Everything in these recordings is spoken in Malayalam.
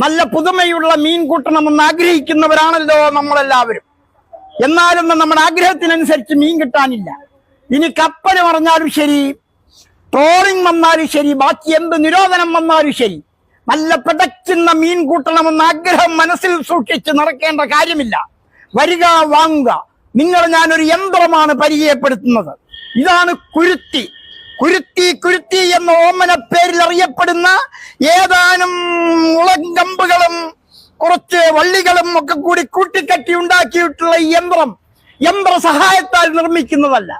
നല്ല പുതുമയുള്ള മീൻ കൂട്ടണമെന്ന് ആഗ്രഹിക്കുന്നവരാണല്ലോ നമ്മളെല്ലാവരും. എന്നാലും നമ്മുടെ ആഗ്രഹത്തിനനുസരിച്ച് മീൻ കിട്ടാനില്ല. ഇനി കപ്പൽ പറഞ്ഞാലും ശരി, ട്രോളിംഗ് വന്നാലും ശരി, ബാക്കി എന്ത് നിരോധനം വന്നാലും ശരി, നല്ല പിടയ്ക്കുന്ന മീൻ കൂട്ടണമെന്ന ആഗ്രഹം മനസ്സിൽ സൂക്ഷിച്ച് നടക്കേണ്ട കാര്യമില്ല. വരിക, വാങ്ങുക. ഞാനൊരു യന്ത്രമാണ് പരിചയപ്പെടുത്തുന്നത്. ഇതാണ് കുരുത്തി. കുരുത്തി എന്ന ഓമന പേരിൽ അറിയപ്പെടുന്ന ഏതാനും മുളങ്കമ്പുകളും കുറച്ച് വള്ളികളും ഒക്കെ കൂടി കൂട്ടിക്കെട്ടി ഉണ്ടാക്കിയിട്ടുള്ള ഈ യന്ത്ര സഹായത്താൽ നിർമ്മിക്കുന്നതല്ല.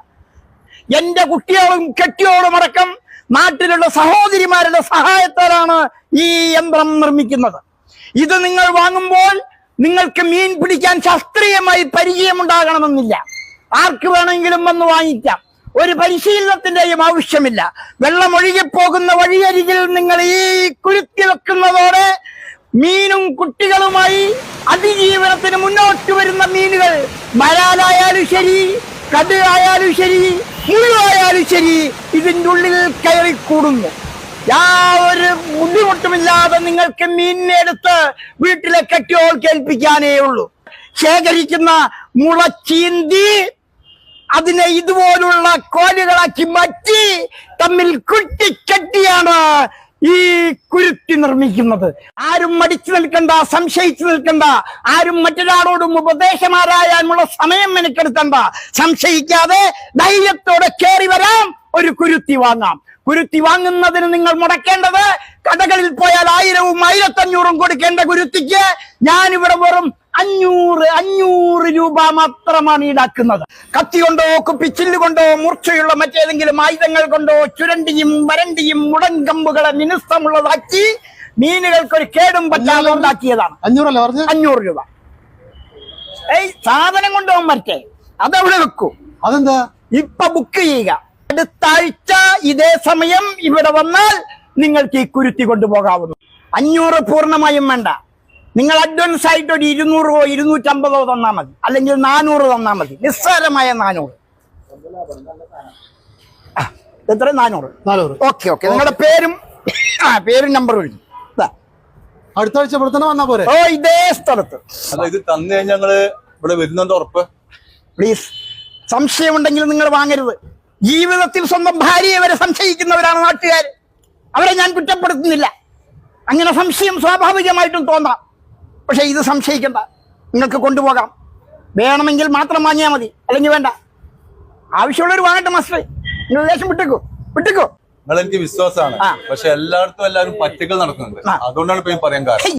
എന്റെ കുട്ടിയോളും കെട്ടിയോളും അടക്കം നാട്ടിലുള്ള സഹോദരിമാരുടെ സഹായത്താലാണ് ഈ യന്ത്രം നിർമ്മിക്കുന്നത്. ഇത് നിങ്ങൾ വാങ്ങുമ്പോൾ നിങ്ങൾക്ക് മീൻ പിടിക്കാൻ ശാസ്ത്രീയമായി പരിചയമുണ്ടാകണമെന്നില്ല. ആർക്ക് വേണമെങ്കിലും വന്ന് വാങ്ങിക്കാം. ഒരു പരിശീലനത്തിന്റെയും ആവശ്യമില്ല. വെള്ളമൊഴുകിപ്പോകുന്ന വഴിയരികിൽ നിങ്ങൾ ഈ കുരുത്തി വെക്കുന്നതോടെ മീനും കുട്ടികളുമായി അതിജീവനത്തിന് മുന്നോട്ട് വരുന്ന മീനുകൾ വരാലായാലും ശരി, കടുവായാലും ശരി, മുഴുവായാലും ശരി, ഇതിൻ്റെ ഉള്ളിൽ കയറിക്കൂടുന്നു. യാതൊരു ബുദ്ധിമുട്ടുമില്ലാതെ നിങ്ങൾക്ക് മീനിനെ എടുത്ത് വീട്ടിലെ കെട്ടിയോൾ കേൾപ്പിക്കാനേ ഉള്ളൂ. ശേഖരിക്കുന്ന മുളച്ചീന്തി അതിനെ ഇതുപോലുള്ള കോലുകളാക്കി മാറ്റി തമ്മിൽ കുട്ടിക്കെട്ടിയാണ് ഈ കുരുത്തി നിർമ്മിക്കുന്നത്. ആരും മടിച്ചു നിൽക്കണ്ട, സംശയിച്ചു നിൽക്കണ്ട. ആരും മറ്റൊരാളോടും ഉപദേശമാരായാനുള്ള സമയം മെനക്കെടുത്തണ്ട. സംശയിക്കാതെ ധൈര്യത്തോടെ കയറി വരാം, ഒരു കുരുത്തി വാങ്ങാം. കുരുത്തി വാങ്ങുന്നതിന് നിങ്ങൾ മുടക്കേണ്ടത്, കടകളിൽ പോയാൽ 1000ഉം 1500ഉം കൊടുക്കേണ്ട കുരുത്തിക്ക് ഞാനിവിടെ വെറും 500 രൂപ മാത്രമാണ് ഈടാക്കുന്നത്. കത്തി കൊണ്ടോ കുപ്പിച്ചില്ല് കൊണ്ടോ മൂർച്ചയുള്ള മറ്റേതെങ്കിലും ആയുധങ്ങൾ കൊണ്ടോ ചുരണ്ടിയും വരണ്ടിയും മുടങ്കമ്പുകളെ മിനുസമുള്ളതാക്കി മീനുകൾക്കൊരു കേടും പറ്റാതെ ഉണ്ടാക്കിയതാണ്. 500 രൂപ. സാധനം കൊണ്ടുപോകാൻ പറ്റേ, അതവിടെ വെക്കൂ. അതെന്താ? ഇപ്പൊ ബുക്ക് ചെയ്യുക. അടുത്ത ആഴ്ച ഇതേ സമയം ഇവിടെ വന്നാൽ നിങ്ങൾക്ക് ഈ കുരുത്തി കൊണ്ടുപോകാവുന്നു. 500 പൂർണ്ണമായും വേണ്ട. നിങ്ങൾ അഡ്വാൻസ് ആയിട്ട് ഒരു 200 250 തന്നാ മതി, അല്ലെങ്കിൽ 400 തന്നാ മതി. നിസ്സാരമായ 400. എത്ര? 400. ഓക്കെ. നിങ്ങളുടെ പേരും നമ്പറും എഴുതി. അടുത്ത ആഴ്ച ഇവിടെ തന്നെ വന്നാ പോരെ? ഓ, ഇതേ സ്ഥലത്ത്. ഇത് തന്നു കഴിഞ്ഞാൽ ഞങ്ങള് ഇവിടെ വരുന്നുണ്ട് ഉറപ്പ്. പ്ലീസ്, സംശയമുണ്ടെങ്കിൽ നിങ്ങൾ വാങ്ങരുത്. ജീവിതത്തിൽ സ്വന്തം ഭാര്യയെ വരെ സംശയിക്കുന്നവരാണ് നാട്ടുകാർ. അവരെ ഞാൻ കുറ്റപ്പെടുത്തുന്നില്ല. അങ്ങനെ സംശയം സ്വാഭാവികമായിട്ടും തോന്നാം. പക്ഷെ ഇത് സംശയിക്കണ്ട, നിങ്ങൾക്ക് കൊണ്ടുപോകാം. വേണമെങ്കിൽ മാത്രം വാങ്ങിയാൽ മതി, അല്ലെങ്കിൽ വേണ്ട. ആവശ്യമുള്ളവർ വാങ്ങട്ടെ മാസ്റ്റർ. നിങ്ങൾ ദേശം വിട്ടേക്കോ. നിങ്ങൾ എനിക്ക് വിശ്വാസമാണ്. പക്ഷെ എല്ലായിടത്തും എല്ലാവരും പറ്റിക്കൽ നടക്കുന്നുണ്ട്. അതുകൊണ്ടാണ് ഇപ്പൊ പറയാൻ കാരണം.